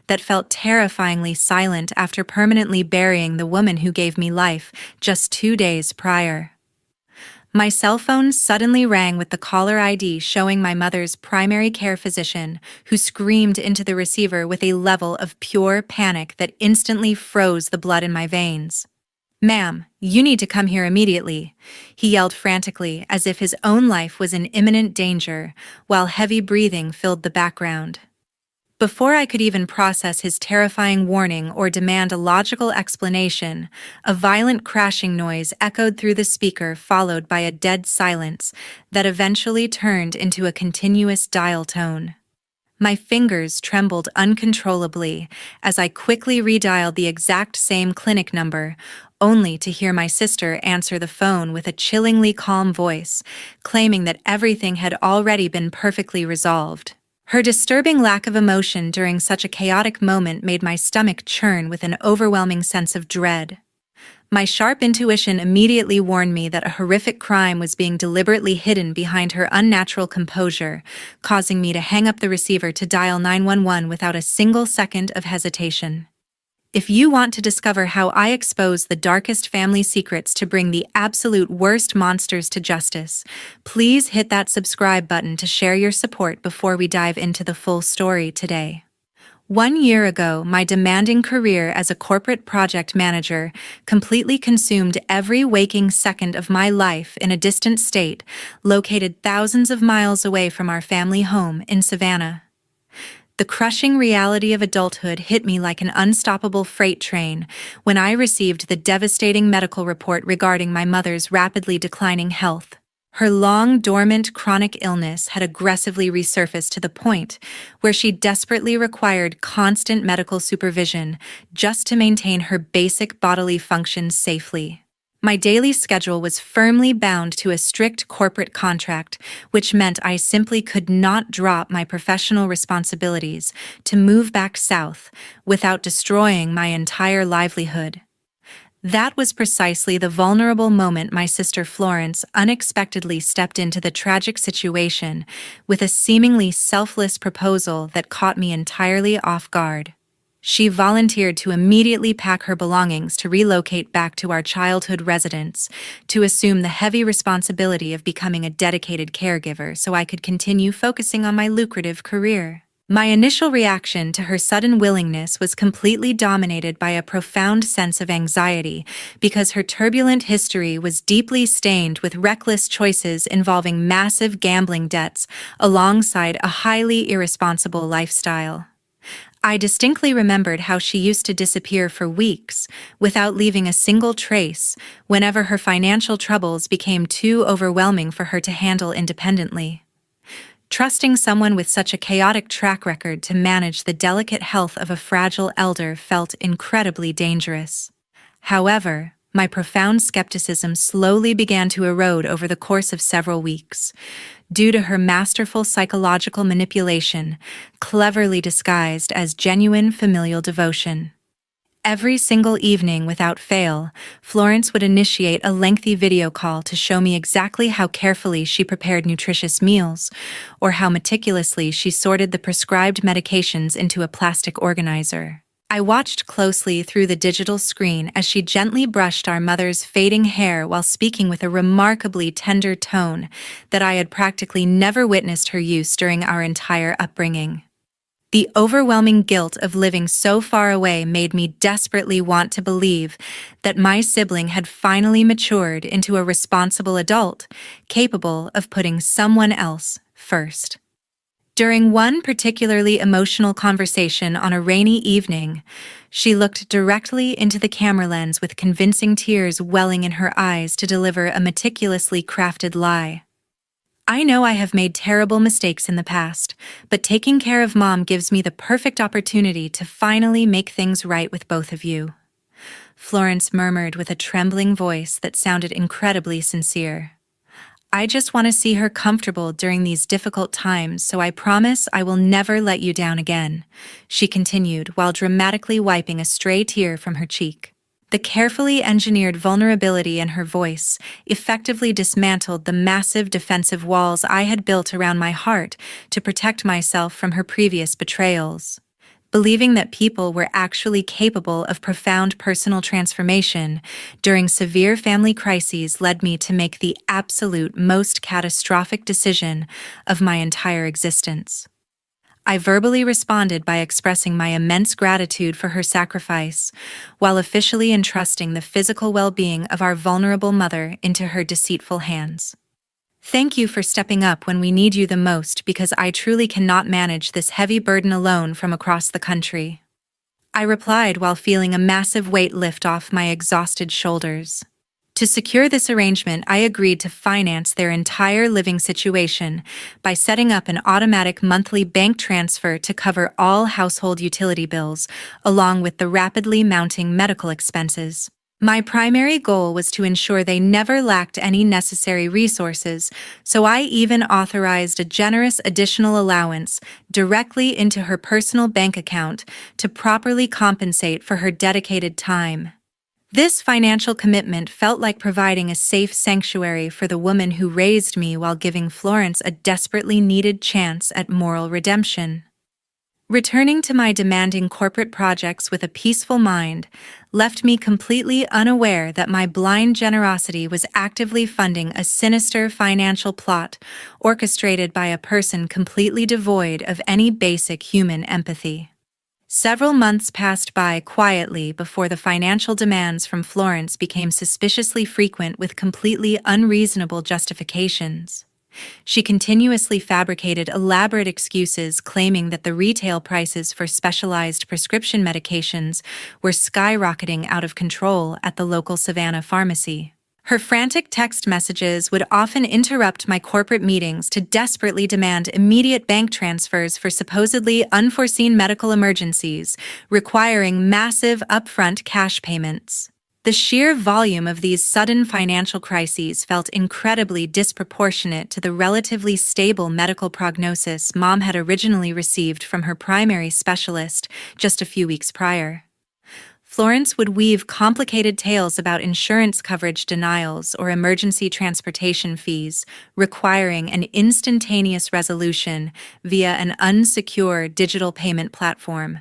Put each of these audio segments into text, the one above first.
that felt terrifyingly silent after permanently burying the woman who gave me life just 2 days prior. My cell phone suddenly rang with the caller ID showing my mother's primary care physician, who screamed into the receiver with a level of pure panic that instantly froze the blood in my veins. "Ma'am, you need to come here immediately," he yelled frantically as if his own life was in imminent danger, while heavy breathing filled the background. Before I could even process his terrifying warning or demand a logical explanation, a violent crashing noise echoed through the speaker, followed by a dead silence that eventually turned into a continuous dial tone. My fingers trembled uncontrollably as I quickly redialed the exact same clinic number, only to hear my sister answer the phone with a chillingly calm voice, claiming that everything had already been perfectly resolved. Her disturbing lack of emotion during such a chaotic moment made my stomach churn with an overwhelming sense of dread. My sharp intuition immediately warned me that a horrific crime was being deliberately hidden behind her unnatural composure, causing me to hang up the receiver to dial 911 without a single second of hesitation. If you want to discover how I expose the darkest family secrets to bring the absolute worst monsters to justice, please hit that subscribe button to share your support before we dive into the full story today. 1 year ago, my demanding career as a corporate project manager completely consumed every waking second of my life in a distant state, located thousands of miles away from our family home in Savannah. The crushing reality of adulthood hit me like an unstoppable freight train when I received the devastating medical report regarding my mother's rapidly declining health. Her long-dormant chronic illness had aggressively resurfaced to the point where she desperately required constant medical supervision just to maintain her basic bodily functions safely. My daily schedule was firmly bound to a strict corporate contract, which meant I simply could not drop my professional responsibilities to move back south without destroying my entire livelihood. That was precisely the vulnerable moment my sister Florence unexpectedly stepped into the tragic situation with a seemingly selfless proposal that caught me entirely off guard. She volunteered to immediately pack her belongings to relocate back to our childhood residence, to assume the heavy responsibility of becoming a dedicated caregiver so I could continue focusing on my lucrative career. My initial reaction to her sudden willingness was completely dominated by a profound sense of anxiety because her turbulent history was deeply stained with reckless choices involving massive gambling debts alongside a highly irresponsible lifestyle. I distinctly remembered how she used to disappear for weeks without leaving a single trace whenever her financial troubles became too overwhelming for her to handle independently. Trusting someone with such a chaotic track record to manage the delicate health of a fragile elder felt incredibly dangerous. However, my profound skepticism slowly began to erode over the course of several weeks, due to her masterful psychological manipulation, cleverly disguised as genuine familial devotion. Every single evening without fail, Florence would initiate a lengthy video call to show me exactly how carefully she prepared nutritious meals, or how meticulously she sorted the prescribed medications into a plastic organizer. I watched closely through the digital screen as she gently brushed our mother's fading hair while speaking with a remarkably tender tone that I had practically never witnessed her use during our entire upbringing. The overwhelming guilt of living so far away made me desperately want to believe that my sibling had finally matured into a responsible adult, capable of putting someone else first. During one particularly emotional conversation on a rainy evening, she looked directly into the camera lens with convincing tears welling in her eyes to deliver a meticulously crafted lie. "I know I have made terrible mistakes in the past, but taking care of Mom gives me the perfect opportunity to finally make things right with both of you," Florence murmured with a trembling voice that sounded incredibly sincere. "I just want to see her comfortable during these difficult times, so I promise I will never let you down again," she continued while dramatically wiping a stray tear from her cheek. The carefully engineered vulnerability in her voice effectively dismantled the massive defensive walls I had built around my heart to protect myself from her previous betrayals. Believing that people were actually capable of profound personal transformation during severe family crises led me to make the absolute most catastrophic decision of my entire existence. I verbally responded by expressing my immense gratitude for her sacrifice, while officially entrusting the physical well-being of our vulnerable mother into her deceitful hands. Thank you for stepping up when we need you the most, because I truly cannot manage this heavy burden alone from across the country. I replied while feeling a massive weight lift off my exhausted shoulders. To secure this arrangement, I agreed to finance their entire living situation by setting up an automatic monthly bank transfer to cover all household utility bills, along with the rapidly mounting medical expenses. My primary goal was to ensure they never lacked any necessary resources, so I even authorized a generous additional allowance directly into her personal bank account to properly compensate for her dedicated time. This financial commitment felt like providing a safe sanctuary for the woman who raised me while giving Florence a desperately needed chance at moral redemption. Returning to my demanding corporate projects with a peaceful mind left me completely unaware that my blind generosity was actively funding a sinister financial plot orchestrated by a person completely devoid of any basic human empathy. Several months passed by quietly before the financial demands from Florence became suspiciously frequent with completely unreasonable justifications. She continuously fabricated elaborate excuses claiming that the retail prices for specialized prescription medications were skyrocketing out of control at the local Savannah pharmacy. Her frantic text messages would often interrupt my corporate meetings to desperately demand immediate bank transfers for supposedly unforeseen medical emergencies, requiring massive upfront cash payments. The sheer volume of these sudden financial crises felt incredibly disproportionate to the relatively stable medical prognosis Mom had originally received from her primary specialist just a few weeks prior. Florence would weave complicated tales about insurance coverage denials or emergency transportation fees, requiring an instantaneous resolution via an unsecure digital payment platform.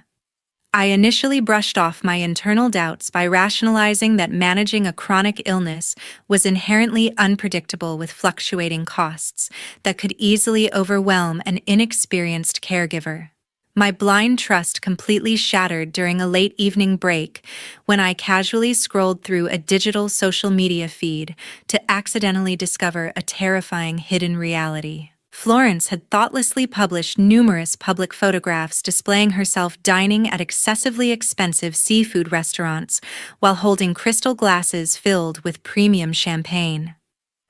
I initially brushed off my internal doubts by rationalizing that managing a chronic illness was inherently unpredictable with fluctuating costs that could easily overwhelm an inexperienced caregiver. My blind trust completely shattered during a late evening break when I casually scrolled through a digital social media feed to accidentally discover a terrifying hidden reality. Florence had thoughtlessly published numerous public photographs displaying herself dining at excessively expensive seafood restaurants while holding crystal glasses filled with premium champagne.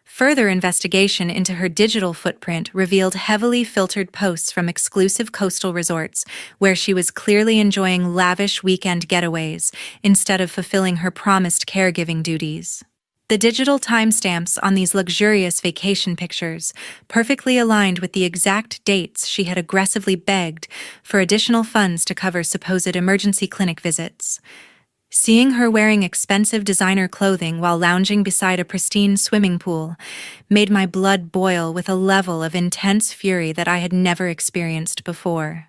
Further investigation into her digital footprint revealed heavily filtered posts from exclusive coastal resorts, where she was clearly enjoying lavish weekend getaways instead of fulfilling her promised caregiving duties. The digital timestamps on these luxurious vacation pictures perfectly aligned with the exact dates she had aggressively begged for additional funds to cover supposed emergency clinic visits. Seeing her wearing expensive designer clothing while lounging beside a pristine swimming pool made my blood boil with a level of intense fury that I had never experienced before.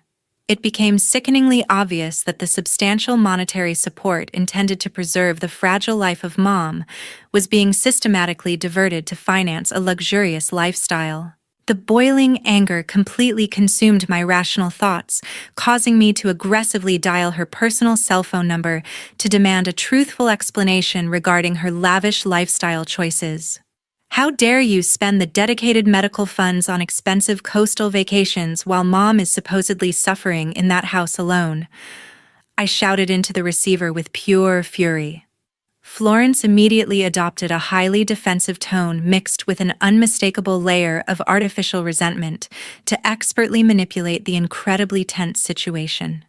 It became sickeningly obvious that the substantial monetary support intended to preserve the fragile life of Mom was being systematically diverted to finance a luxurious lifestyle. The boiling anger completely consumed my rational thoughts, causing me to aggressively dial her personal cell phone number to demand a truthful explanation regarding her lavish lifestyle choices. How dare you spend the dedicated medical funds on expensive coastal vacations while Mom is supposedly suffering in that house alone? I shouted into the receiver with pure fury. Florence immediately adopted a highly defensive tone mixed with an unmistakable layer of artificial resentment to expertly manipulate the incredibly tense situation.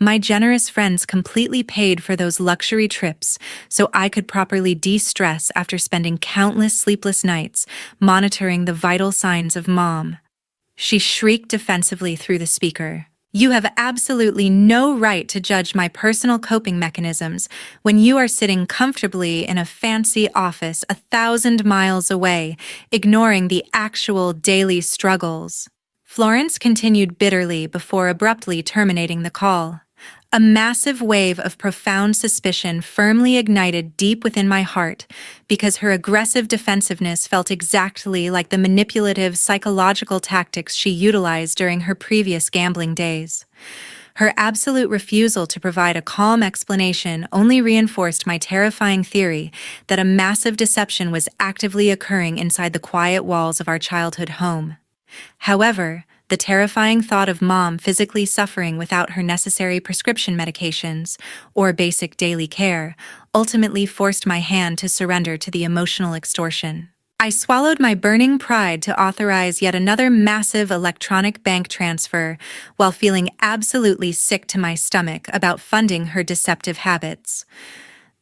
My generous friends completely paid for those luxury trips so I could properly de-stress after spending countless sleepless nights monitoring the vital signs of Mom. She shrieked defensively through the speaker. You have absolutely no right to judge my personal coping mechanisms when you are sitting comfortably in a fancy office 1,000 miles away, ignoring the actual daily struggles. Florence continued bitterly before abruptly terminating the call. A massive wave of profound suspicion firmly ignited deep within my heart because her aggressive defensiveness felt exactly like the manipulative psychological tactics she utilized during her previous gambling days. Her absolute refusal to provide a calm explanation only reinforced my terrifying theory that a massive deception was actively occurring inside the quiet walls of our childhood home. However, the terrifying thought of Mom physically suffering without her necessary prescription medications or basic daily care ultimately forced my hand to surrender to the emotional extortion. I swallowed my burning pride to authorize yet another massive electronic bank transfer while feeling absolutely sick to my stomach about funding her deceptive habits.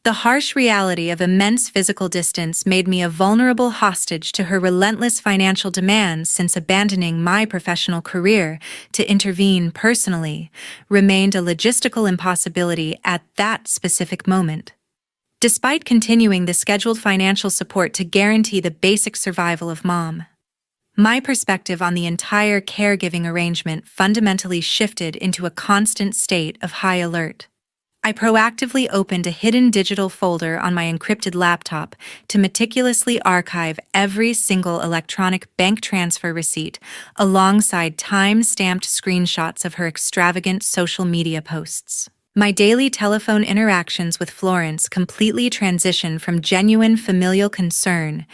The harsh reality of immense physical distance made me a vulnerable hostage to her relentless financial demands, since abandoning my professional career to intervene personally remained a logistical impossibility at that specific moment. Despite continuing the scheduled financial support to guarantee the basic survival of Mom, my perspective on the entire caregiving arrangement fundamentally shifted into a constant state of high alert. I proactively opened a hidden digital folder on my encrypted laptop to meticulously archive every single electronic bank transfer receipt alongside time-stamped screenshots of her extravagant social media posts. My daily telephone interactions with Florence completely transitioned from genuine familial concern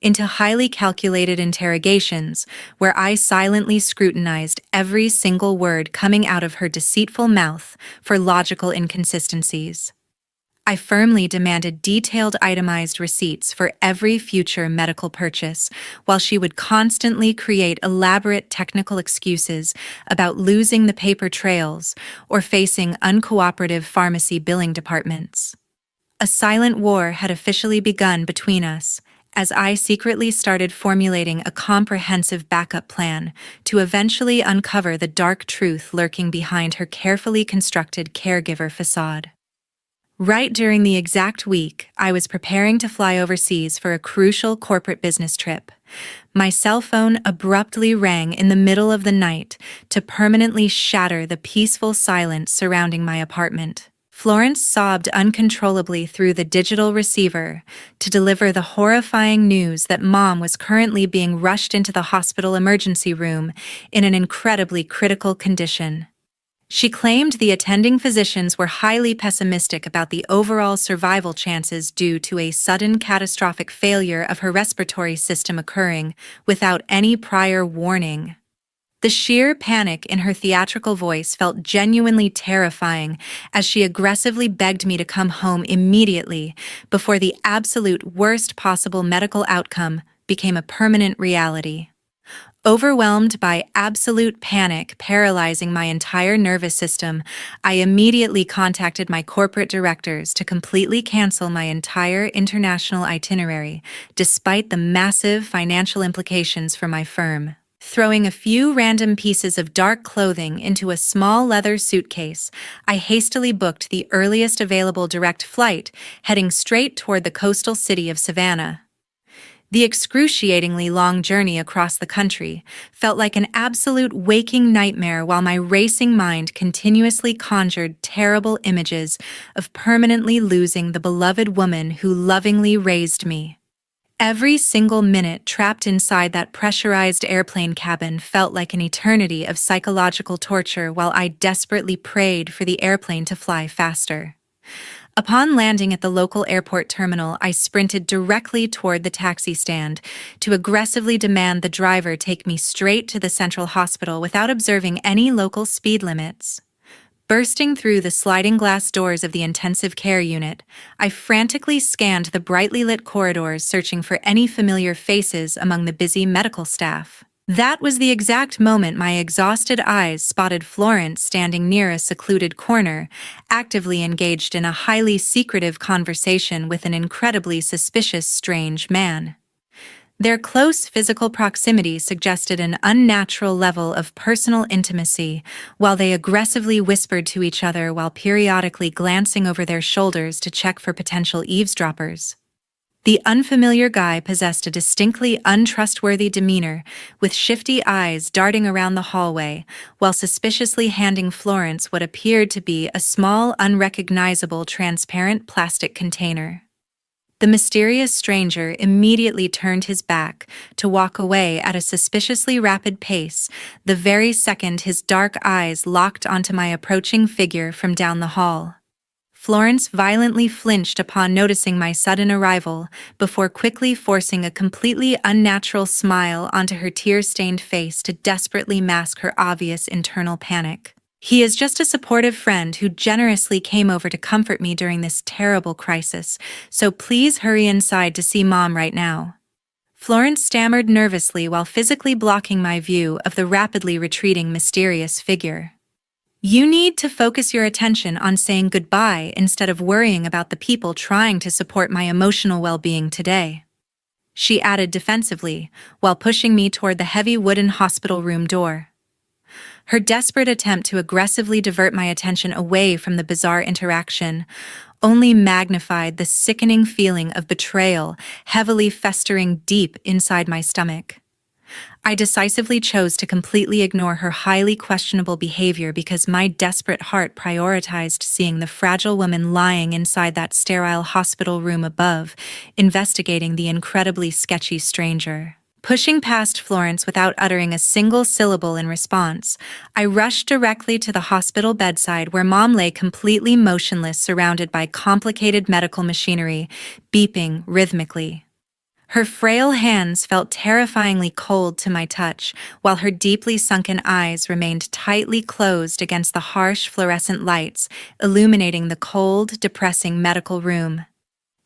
into highly calculated interrogations, where I silently scrutinized every single word coming out of her deceitful mouth for logical inconsistencies. I firmly demanded detailed itemized receipts for every future medical purchase, while she would constantly create elaborate technical excuses about losing the paper trails or facing uncooperative pharmacy billing departments. A silent war had officially begun between us, as I secretly started formulating a comprehensive backup plan to eventually uncover the dark truth lurking behind her carefully constructed caregiver facade. Right during the exact week I was preparing to fly overseas for a crucial corporate business trip, my cell phone abruptly rang in the middle of the night to permanently shatter the peaceful silence surrounding my apartment. Florence sobbed uncontrollably through the digital receiver to deliver the horrifying news that Mom was currently being rushed into the hospital emergency room in an incredibly critical condition. She claimed the attending physicians were highly pessimistic about the overall survival chances due to a sudden catastrophic failure of her respiratory system occurring without any prior warning. The sheer panic in her theatrical voice felt genuinely terrifying as she aggressively begged me to come home immediately before the absolute worst possible medical outcome became a permanent reality. Overwhelmed by absolute panic paralyzing my entire nervous system, I immediately contacted my corporate directors to completely cancel my entire international itinerary, despite the massive financial implications for my firm. Throwing a few random pieces of dark clothing into a small leather suitcase, I hastily booked the earliest available direct flight, heading straight toward the coastal city of Savannah. The excruciatingly long journey across the country felt like an absolute waking nightmare, while my racing mind continuously conjured terrible images of permanently losing the beloved woman who lovingly raised me. Every single minute trapped inside that pressurized airplane cabin felt like an eternity of psychological torture, while I desperately prayed for the airplane to fly faster. Upon landing at the local airport terminal, I sprinted directly toward the taxi stand to aggressively demand the driver take me straight to the central hospital without observing any local speed limits. Bursting through the sliding glass doors of the intensive care unit, I frantically scanned the brightly lit corridors, searching for any familiar faces among the busy medical staff. That was the exact moment my exhausted eyes spotted Florence standing near a secluded corner, actively engaged in a highly secretive conversation with an incredibly suspicious strange man. Their close physical proximity suggested an unnatural level of personal intimacy, while they aggressively whispered to each other while periodically glancing over their shoulders to check for potential eavesdroppers. The unfamiliar guy possessed a distinctly untrustworthy demeanor, with shifty eyes darting around the hallway, while suspiciously handing Florence what appeared to be a small, unrecognizable, transparent plastic container. The mysterious stranger immediately turned his back to walk away at a suspiciously rapid pace, the very second his dark eyes locked onto my approaching figure from down the hall. Florence violently flinched upon noticing my sudden arrival, before quickly forcing a completely unnatural smile onto her tear-stained face to desperately mask her obvious internal panic. "He is just a supportive friend who generously came over to comfort me during this terrible crisis, so please hurry inside to see Mom right now." Florence stammered nervously while physically blocking my view of the rapidly retreating mysterious figure. "You need to focus your attention on saying goodbye instead of worrying about the people trying to support my emotional well-being today," she added defensively, while pushing me toward the heavy wooden hospital room door. Her desperate attempt to aggressively divert my attention away from the bizarre interaction only magnified the sickening feeling of betrayal heavily festering deep inside my stomach. I decisively chose to completely ignore her highly questionable behavior because my desperate heart prioritized seeing the fragile woman lying inside that sterile hospital room above, investigating the incredibly sketchy stranger. Pushing past Florence without uttering a single syllable in response, I rushed directly to the hospital bedside where Mom lay completely motionless, surrounded by complicated medical machinery, beeping rhythmically. Her frail hands felt terrifyingly cold to my touch, while her deeply sunken eyes remained tightly closed against the harsh fluorescent lights, illuminating the cold, depressing medical room.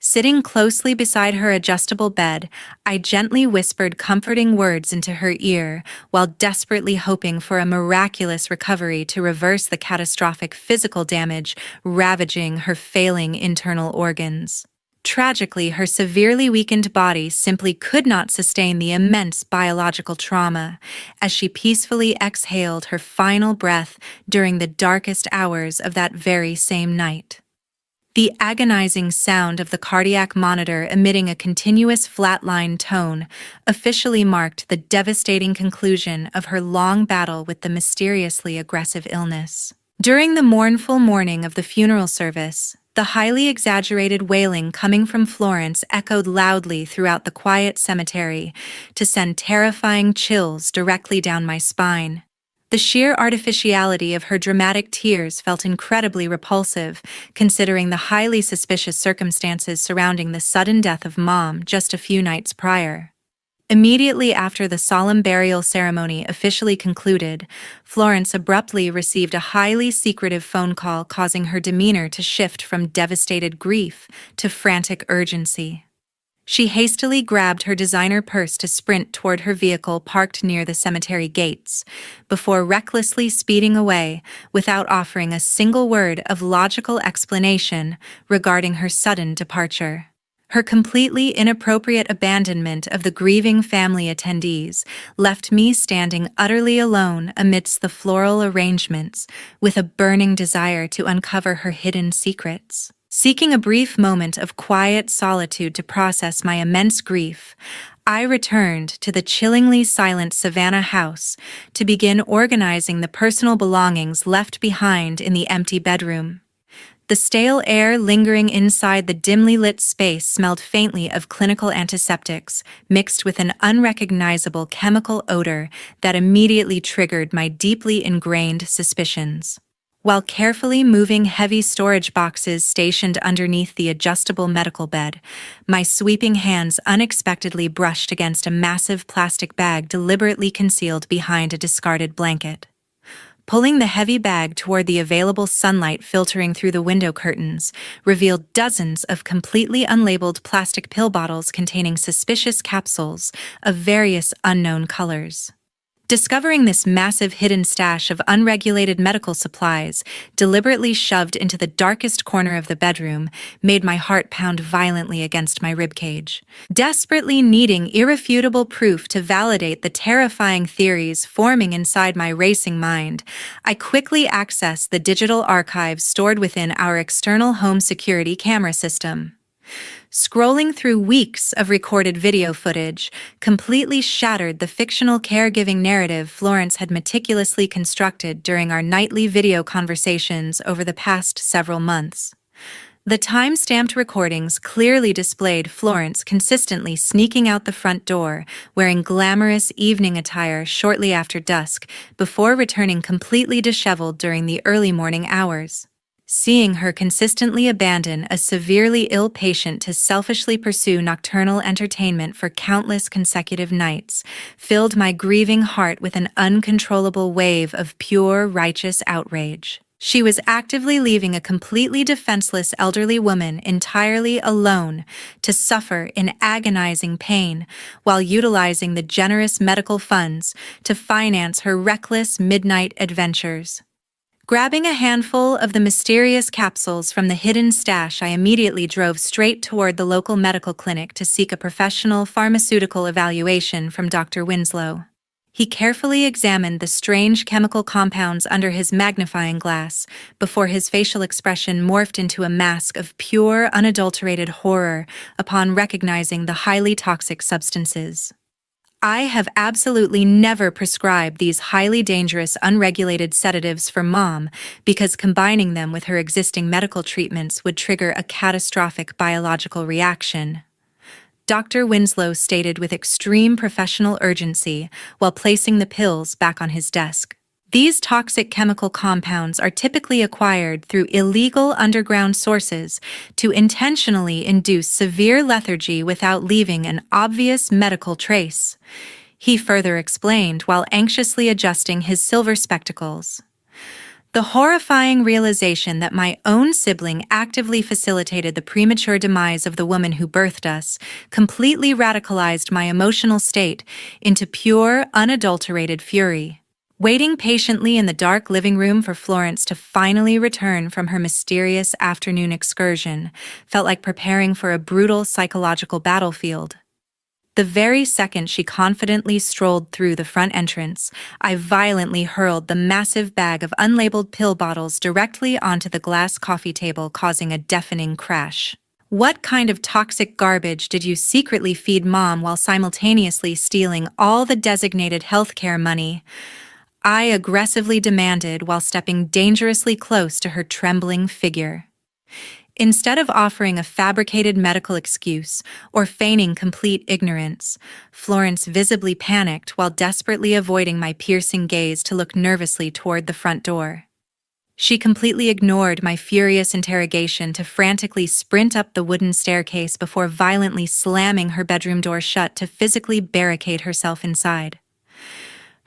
Sitting closely beside her adjustable bed, I gently whispered comforting words into her ear, while desperately hoping for a miraculous recovery to reverse the catastrophic physical damage ravaging her failing internal organs. Tragically, her severely weakened body simply could not sustain the immense biological trauma, as she peacefully exhaled her final breath during the darkest hours of that very same night. The agonizing sound of the cardiac monitor emitting a continuous flatline tone officially marked the devastating conclusion of her long battle with the mysteriously aggressive illness. During the mournful morning of the funeral service, the highly exaggerated wailing coming from Florence echoed loudly throughout the quiet cemetery to send terrifying chills directly down my spine. The sheer artificiality of her dramatic tears felt incredibly repulsive, considering the highly suspicious circumstances surrounding the sudden death of Mom just a few nights prior. Immediately after the solemn burial ceremony officially concluded, Florence abruptly received a highly secretive phone call, causing her demeanor to shift from devastated grief to frantic urgency. She hastily grabbed her designer purse to sprint toward her vehicle parked near the cemetery gates, before recklessly speeding away without offering a single word of logical explanation regarding her sudden departure. Her completely inappropriate abandonment of the grieving family attendees left me standing utterly alone amidst the floral arrangements, with a burning desire to uncover her hidden secrets. Seeking a brief moment of quiet solitude to process my immense grief, I returned to the chillingly silent Savannah house to begin organizing the personal belongings left behind in the empty bedroom. The stale air lingering inside the dimly lit space smelled faintly of clinical antiseptics, mixed with an unrecognizable chemical odor that immediately triggered my deeply ingrained suspicions. While carefully moving heavy storage boxes stationed underneath the adjustable medical bed, my sweeping hands unexpectedly brushed against a massive plastic bag deliberately concealed behind a discarded blanket. Pulling the heavy bag toward the available sunlight filtering through the window curtains revealed dozens of completely unlabeled plastic pill bottles containing suspicious capsules of various unknown colors. Discovering this massive hidden stash of unregulated medical supplies, deliberately shoved into the darkest corner of the bedroom, made my heart pound violently against my ribcage. Desperately needing irrefutable proof to validate the terrifying theories forming inside my racing mind, I quickly accessed the digital archives stored within our external home security camera system. Scrolling through weeks of recorded video footage completely shattered the fictional caregiving narrative Florence had meticulously constructed during our nightly video conversations over the past several months. The time-stamped recordings clearly displayed Florence consistently sneaking out the front door, wearing glamorous evening attire shortly after dusk, before returning completely disheveled during the early morning hours. Seeing her consistently abandon a severely ill patient to selfishly pursue nocturnal entertainment for countless consecutive nights filled my grieving heart with an uncontrollable wave of pure, righteous outrage. She was actively leaving a completely defenseless elderly woman entirely alone to suffer in agonizing pain while utilizing the generous medical funds to finance her reckless midnight adventures. Grabbing a handful of the mysterious capsules from the hidden stash, I immediately drove straight toward the local medical clinic to seek a professional pharmaceutical evaluation from Dr. Winslow. He carefully examined the strange chemical compounds under his magnifying glass before his facial expression morphed into a mask of pure, unadulterated horror upon recognizing the highly toxic substances. I have absolutely never prescribed these highly dangerous, unregulated sedatives for Mom because combining them with her existing medical treatments would trigger a catastrophic biological reaction. Dr. Winslow stated with extreme professional urgency while placing the pills back on his desk. These toxic chemical compounds are typically acquired through illegal underground sources to intentionally induce severe lethargy without leaving an obvious medical trace, he further explained while anxiously adjusting his silver spectacles. The horrifying realization that my own sibling actively facilitated the premature demise of the woman who birthed us completely radicalized my emotional state into pure, unadulterated fury. Waiting patiently in the dark living room for Florence to finally return from her mysterious afternoon excursion felt like preparing for a brutal psychological battlefield. The very second she confidently strolled through the front entrance, I violently hurled the massive bag of unlabeled pill bottles directly onto the glass coffee table, causing a deafening crash. What kind of toxic garbage did you secretly feed Mom while simultaneously stealing all the designated healthcare money? I aggressively demanded while stepping dangerously close to her trembling figure. Instead of offering a fabricated medical excuse or feigning complete ignorance, Florence visibly panicked while desperately avoiding my piercing gaze to look nervously toward the front door. She completely ignored my furious interrogation to frantically sprint up the wooden staircase before violently slamming her bedroom door shut to physically barricade herself inside.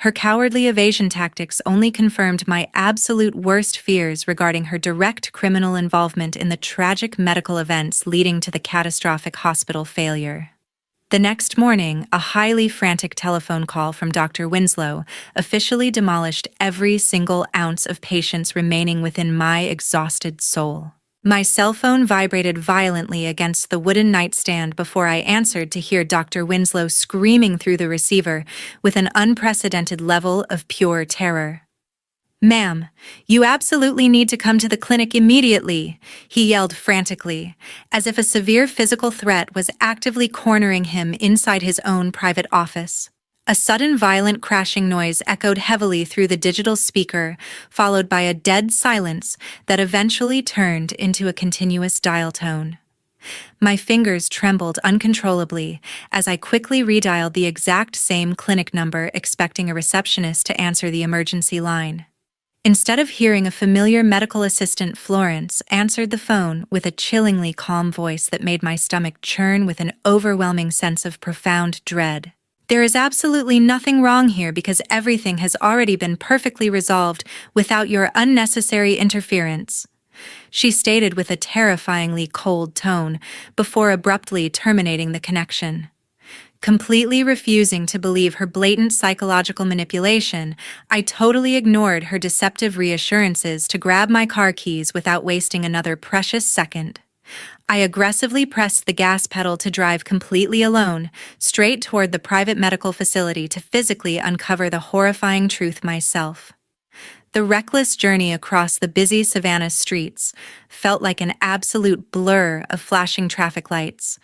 Her cowardly evasion tactics only confirmed my absolute worst fears regarding her direct criminal involvement in the tragic medical events leading to the catastrophic hospital failure. The next morning, a highly frantic telephone call from Dr. Winslow officially demolished every single ounce of patience remaining within my exhausted soul. My cell phone vibrated violently against the wooden nightstand before I answered to hear Dr. Winslow screaming through the receiver with an unprecedented level of pure terror. "Ma'am, you absolutely need to come to the clinic immediately," he yelled frantically, as if a severe physical threat was actively cornering him inside his own private office. A sudden violent crashing noise echoed heavily through the digital speaker, followed by a dead silence that eventually turned into a continuous dial tone. My fingers trembled uncontrollably as I quickly redialed the exact same clinic number, expecting a receptionist to answer the emergency line. Instead of hearing a familiar medical assistant, Florence answered the phone with a chillingly calm voice that made my stomach churn with an overwhelming sense of profound dread. "There is absolutely nothing wrong here because everything has already been perfectly resolved without your unnecessary interference," she stated with a terrifyingly cold tone before abruptly terminating the connection. Completely refusing to believe her blatant psychological manipulation, I totally ignored her deceptive reassurances to grab my car keys without wasting another precious second. I aggressively pressed the gas pedal to drive completely alone, straight toward the private medical facility to physically uncover the horrifying truth myself. The reckless journey across the busy Savannah streets felt like an absolute blur of flashing traffic lights,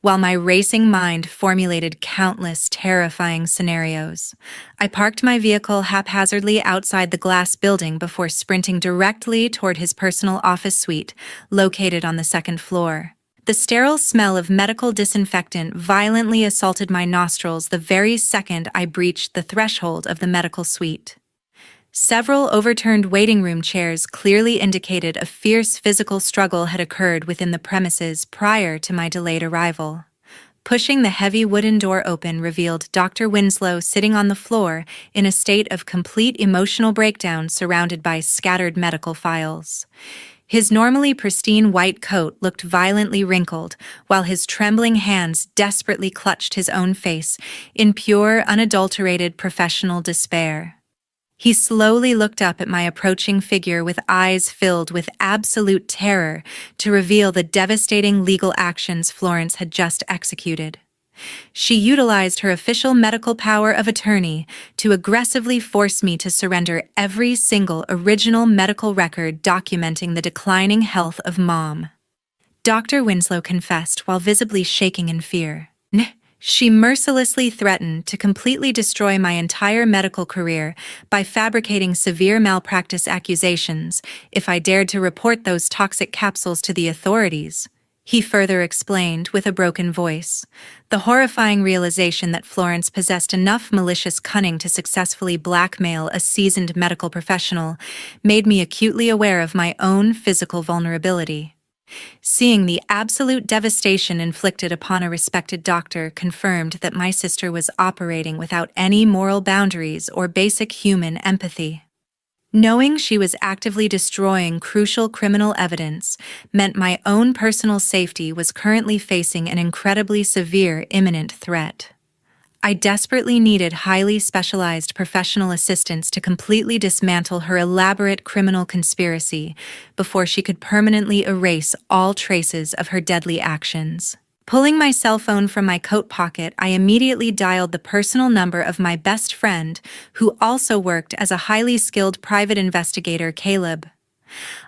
while my racing mind formulated countless terrifying scenarios. I parked my vehicle haphazardly outside the glass building before sprinting directly toward his personal office suite, located on the second floor. The sterile smell of medical disinfectant violently assaulted my nostrils the very second I breached the threshold of the medical suite. Several overturned waiting room chairs clearly indicated a fierce physical struggle had occurred within the premises prior to my delayed arrival. Pushing the heavy wooden door open revealed Dr. Winslow sitting on the floor in a state of complete emotional breakdown surrounded by scattered medical files. His normally pristine white coat looked violently wrinkled, while his trembling hands desperately clutched his own face in pure, unadulterated professional despair. He slowly looked up at my approaching figure with eyes filled with absolute terror to reveal the devastating legal actions Florence had just executed. She utilized her official medical power of attorney to aggressively force me to surrender every single original medical record documenting the declining health of Mom. Dr. Winslow confessed while visibly shaking in fear. She mercilessly threatened to completely destroy my entire medical career by fabricating severe malpractice accusations if I dared to report those toxic capsules to the authorities. He further explained with a broken voice. The horrifying realization that Florence possessed enough malicious cunning to successfully blackmail a seasoned medical professional made me acutely aware of my own physical vulnerability. Seeing the absolute devastation inflicted upon a respected doctor confirmed that my sister was operating without any moral boundaries or basic human empathy. Knowing she was actively destroying crucial criminal evidence meant my own personal safety was currently facing an incredibly severe imminent threat. I desperately needed highly specialized professional assistance to completely dismantle her elaborate criminal conspiracy before she could permanently erase all traces of her deadly actions. Pulling my cell phone from my coat pocket, I immediately dialed the personal number of my best friend, who also worked as a highly skilled private investigator, Caleb.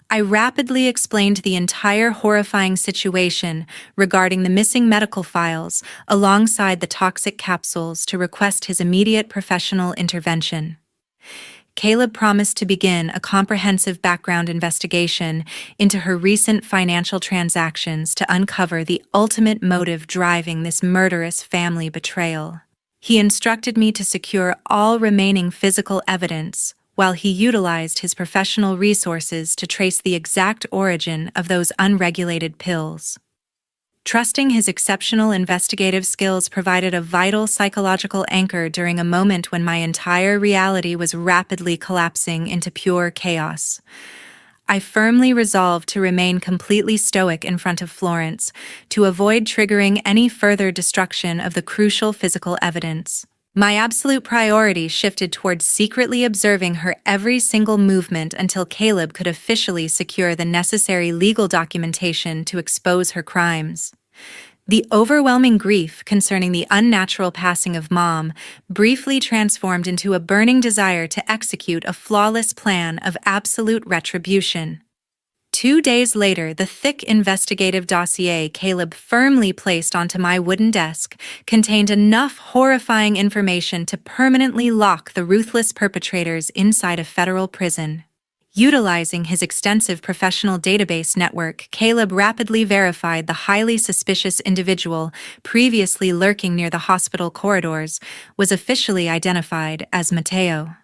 I rapidly explained the entire horrifying situation regarding the missing medical files alongside the toxic capsules to request his immediate professional intervention. Caleb promised to begin a comprehensive background investigation into her recent financial transactions to uncover the ultimate motive driving this murderous family betrayal. He instructed me to secure all remaining physical evidence, while he utilized his professional resources to trace the exact origin of those unregulated pills. Trusting his exceptional investigative skills provided a vital psychological anchor during a moment when my entire reality was rapidly collapsing into pure chaos. I firmly resolved to remain completely stoic in front of Florence, to avoid triggering any further destruction of the crucial physical evidence. My absolute priority shifted towards secretly observing her every single movement until Caleb could officially secure the necessary legal documentation to expose her crimes. The overwhelming grief concerning the unnatural passing of Mom briefly transformed into a burning desire to execute a flawless plan of absolute retribution. 2 days later, the thick investigative dossier Caleb firmly placed onto my wooden desk contained enough horrifying information to permanently lock the ruthless perpetrators inside a federal prison. Utilizing his extensive professional database network, Caleb rapidly verified the highly suspicious individual previously lurking near the hospital corridors was officially identified as Mateo.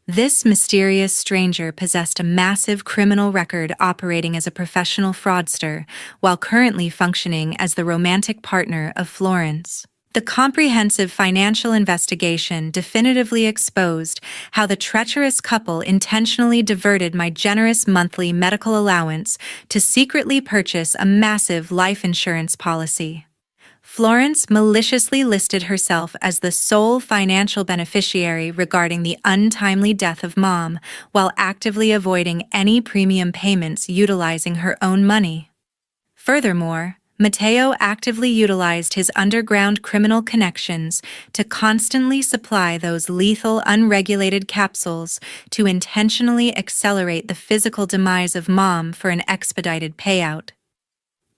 This mysterious stranger possessed a massive criminal record operating as a professional fraudster, while currently functioning as the romantic partner of Florence. The comprehensive financial investigation definitively exposed how the treacherous couple intentionally diverted my generous monthly medical allowance to secretly purchase a massive life insurance policy. Florence maliciously listed herself as the sole financial beneficiary regarding the untimely death of Mom, while actively avoiding any premium payments utilizing her own money. Furthermore, Mateo actively utilized his underground criminal connections to constantly supply those lethal unregulated capsules to intentionally accelerate the physical demise of Mom for an expedited payout.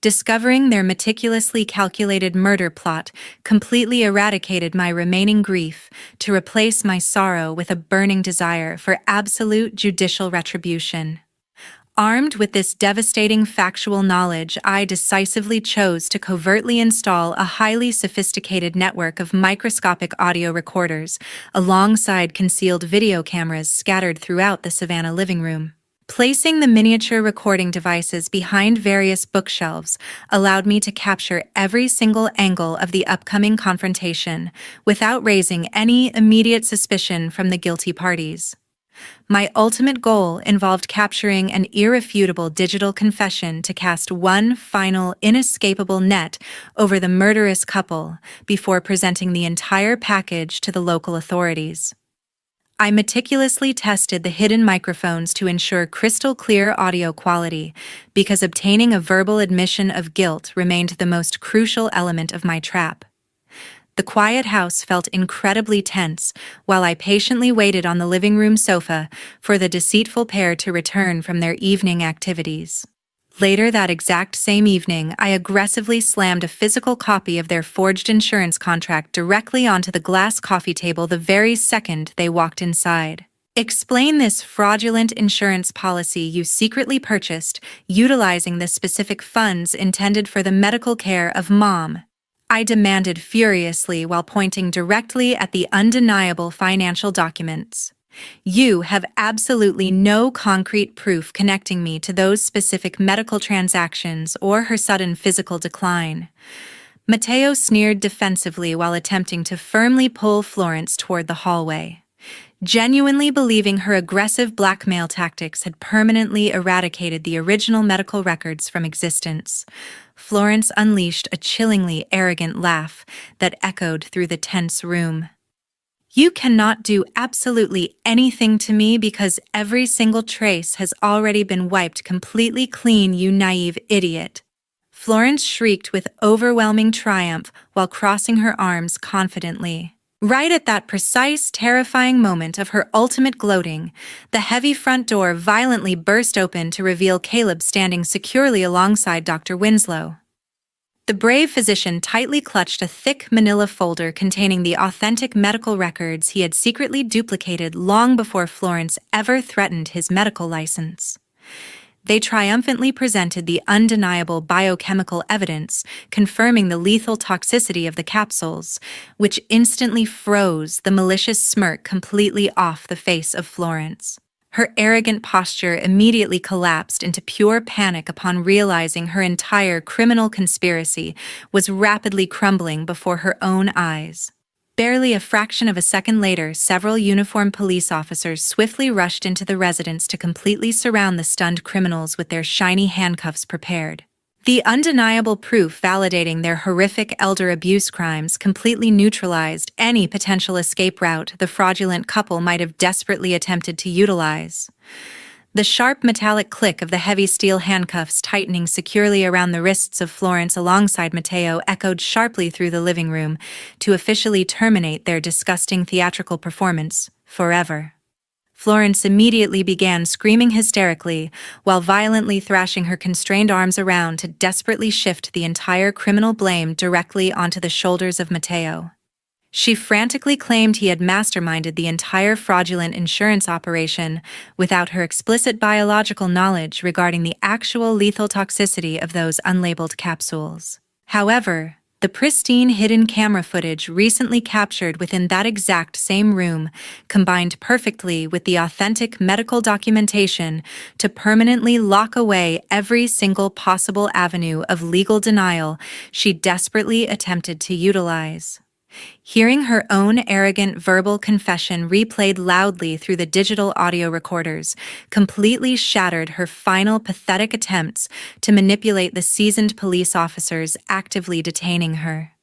Discovering their meticulously calculated murder plot completely eradicated my remaining grief to replace my sorrow with a burning desire for absolute judicial retribution. Armed with this devastating factual knowledge, I decisively chose to covertly install a highly sophisticated network of microscopic audio recorders alongside concealed video cameras scattered throughout the Savannah living room. Placing the miniature recording devices behind various bookshelves allowed me to capture every single angle of the upcoming confrontation without raising any immediate suspicion from the guilty parties. My ultimate goal involved capturing an irrefutable digital confession to cast one final, inescapable net over the murderous couple before presenting the entire package to the local authorities. I meticulously tested the hidden microphones to ensure crystal clear audio quality, because obtaining a verbal admission of guilt remained the most crucial element of my trap. The quiet house felt incredibly tense while I patiently waited on the living room sofa for the deceitful pair to return from their evening activities. Later that exact same evening, I aggressively slammed a physical copy of their forged insurance contract directly onto the glass coffee table the very second they walked inside. Explain this fraudulent insurance policy you secretly purchased, utilizing the specific funds intended for the medical care of Mom, I demanded furiously while pointing directly at the undeniable financial documents. You have absolutely no concrete proof connecting me to those specific medical transactions or her sudden physical decline. Mateo sneered defensively while attempting to firmly pull Florence toward the hallway. Genuinely believing her aggressive blackmail tactics had permanently eradicated the original medical records from existence, Florence unleashed a chillingly arrogant laugh that echoed through the tense room. You cannot do absolutely anything to me because every single trace has already been wiped completely clean, you naive idiot. Florence shrieked with overwhelming triumph while crossing her arms confidently. Right at that precise, terrifying moment of her ultimate gloating, the heavy front door violently burst open to reveal Caleb standing securely alongside Dr. Winslow. The brave physician tightly clutched a thick manila folder containing the authentic medical records he had secretly duplicated long before Florence ever threatened his medical license. They triumphantly presented the undeniable biochemical evidence confirming the lethal toxicity of the capsules, which instantly froze the malicious smirk completely off the face of Florence. Her arrogant posture immediately collapsed into pure panic upon realizing her entire criminal conspiracy was rapidly crumbling before her own eyes. Barely a fraction of a second later, several uniformed police officers swiftly rushed into the residence to completely surround the stunned criminals with their shiny handcuffs prepared. The undeniable proof validating their horrific elder abuse crimes completely neutralized any potential escape route the fraudulent couple might have desperately attempted to utilize. The sharp metallic click of the heavy steel handcuffs tightening securely around the wrists of Florence alongside Mateo echoed sharply through the living room to officially terminate their disgusting theatrical performance forever. Florence immediately began screaming hysterically while violently thrashing her constrained arms around to desperately shift the entire criminal blame directly onto the shoulders of Mateo. She frantically claimed he had masterminded the entire fraudulent insurance operation without her explicit biological knowledge regarding the actual lethal toxicity of those unlabeled capsules. However, the pristine hidden camera footage recently captured within that exact same room combined perfectly with the authentic medical documentation to permanently lock away every single possible avenue of legal denial she desperately attempted to utilize. Hearing her own arrogant verbal confession replayed loudly through the digital audio recorders completely shattered her final pathetic attempts to manipulate the seasoned police officers actively detaining her.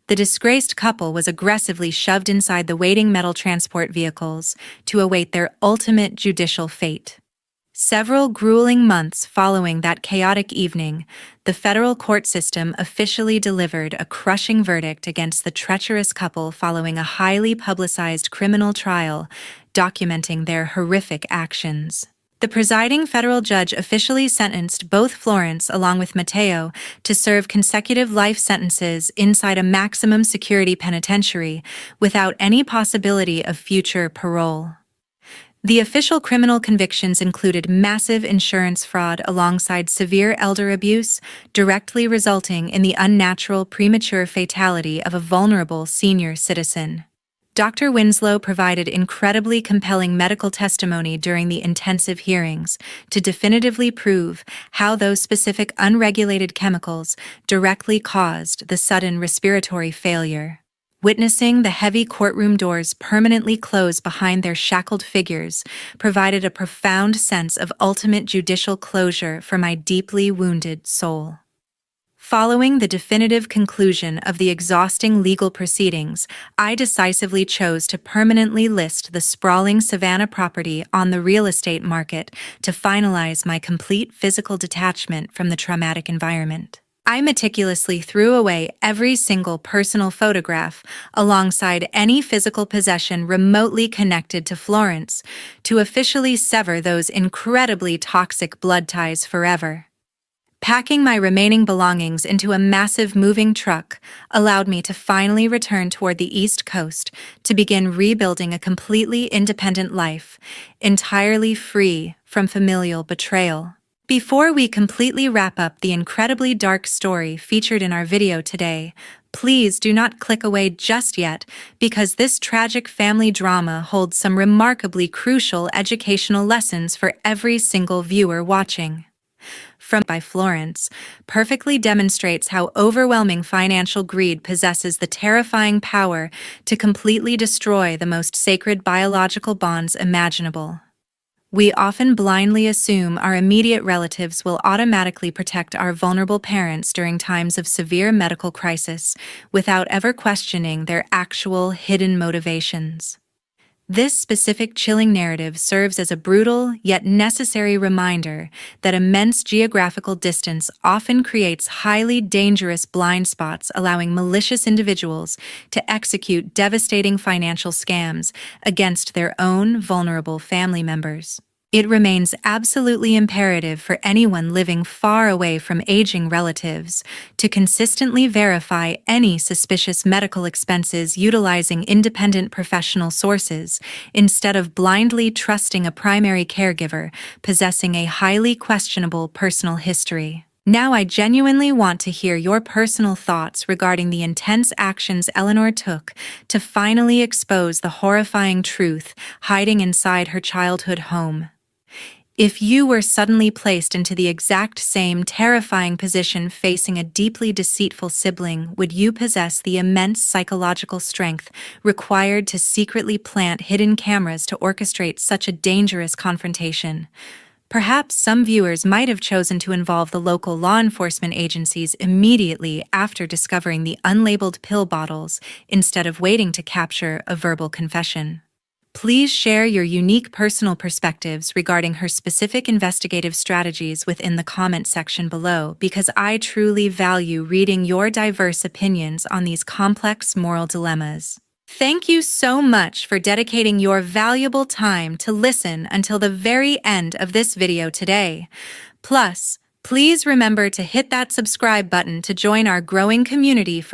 The disgraced couple was aggressively shoved inside the waiting metal transport vehicles to await their ultimate judicial fate. Several grueling months following that chaotic evening, the federal court system officially delivered a crushing verdict against the treacherous couple following a highly publicized criminal trial documenting their horrific actions. The presiding federal judge officially sentenced both Florence along with Matteo to serve consecutive life sentences inside a maximum security penitentiary without any possibility of future parole. The official criminal convictions included massive insurance fraud alongside severe elder abuse, directly resulting in the unnatural premature fatality of a vulnerable senior citizen. Dr. Winslow provided incredibly compelling medical testimony during the intensive hearings to definitively prove how those specific unregulated chemicals directly caused the sudden respiratory failure. Witnessing the heavy courtroom doors permanently close behind their shackled figures provided a profound sense of ultimate judicial closure for my deeply wounded soul. Following the definitive conclusion of the exhausting legal proceedings, I decisively chose to permanently list the sprawling Savannah property on the real estate market to finalize my complete physical detachment from the traumatic environment. I meticulously threw away every single personal photograph alongside any physical possession remotely connected to Florence to officially sever those incredibly toxic blood ties forever. Packing my remaining belongings into a massive moving truck allowed me to finally return toward the East Coast to begin rebuilding a completely independent life, entirely free from familial betrayal. Before we completely wrap up the incredibly dark story featured in our video today, please do not click away just yet, because this tragic family drama holds some remarkably crucial educational lessons for every single viewer watching. By Florence perfectly demonstrates how overwhelming financial greed possesses the terrifying power to completely destroy the most sacred biological bonds imaginable. We often blindly assume our immediate relatives will automatically protect our vulnerable parents during times of severe medical crisis, without ever questioning their actual hidden motivations. This specific chilling narrative serves as a brutal yet necessary reminder that immense geographical distance often creates highly dangerous blind spots, allowing malicious individuals to execute devastating financial scams against their own vulnerable family members. It remains absolutely imperative for anyone living far away from aging relatives to consistently verify any suspicious medical expenses utilizing independent professional sources, instead of blindly trusting a primary caregiver possessing a highly questionable personal history. Now I genuinely want to hear your personal thoughts regarding the intense actions Eleanor took to finally expose the horrifying truth hiding inside her childhood home. If you were suddenly placed into the exact same terrifying position facing a deeply deceitful sibling, would you possess the immense psychological strength required to secretly plant hidden cameras to orchestrate such a dangerous confrontation? Perhaps some viewers might have chosen to involve the local law enforcement agencies immediately after discovering the unlabeled pill bottles, instead of waiting to capture a verbal confession. Please share your unique personal perspectives regarding her specific investigative strategies within the comment section below, because I truly value reading your diverse opinions on these complex moral dilemmas. Thank you so much for dedicating your valuable time to listen until the very end of this video today. Plus, please remember to hit that subscribe button to join our growing community for